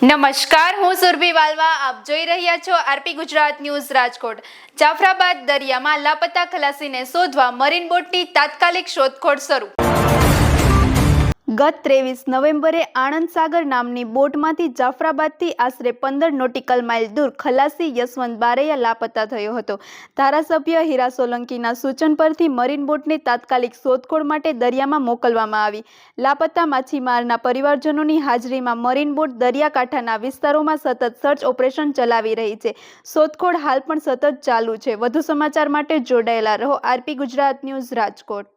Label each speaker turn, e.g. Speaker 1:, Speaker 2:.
Speaker 1: નમસ્કાર, હું સુરભી વાલવા. આપ જોઈ રહ્યા છો આરપી ગુજરાત ન્યૂઝ રાજકોટ. જાફરાબાદ દરિયામાં લાપતા ખલાસીને શોધવા મરીન બોટની તાત્કાલિક શોધખોળ શરૂ. ગત 23 નવેમ્બરે આણંદ સાગર નામની બોટમાંથી જાફરાબાદથી આશરે 15 નોટિકલ માઇલ દૂર ખલાસી યશવંત બારૈયા લાપતા થયો હતો. ધારાસભ્ય હીરા સોલંકીના સૂચન પરથી મરીન બોટને તાત્કાલિક શોધખોળ માટે દરિયામાં મોકલવામાં આવી. લાપતા માછીમારના પરિવારજનોની હાજરીમાં મરીન બોટ દરિયાકાંઠાના વિસ્તારોમાં સતત સર્ચ ઓપરેશન ચલાવી રહી છે. શોધખોળ હાલ પણ સતત ચાલુ છે. વધુ સમાચાર માટે જોડાયેલા રહો આરપી ગુજરાત ન્યૂઝ રાજકોટ.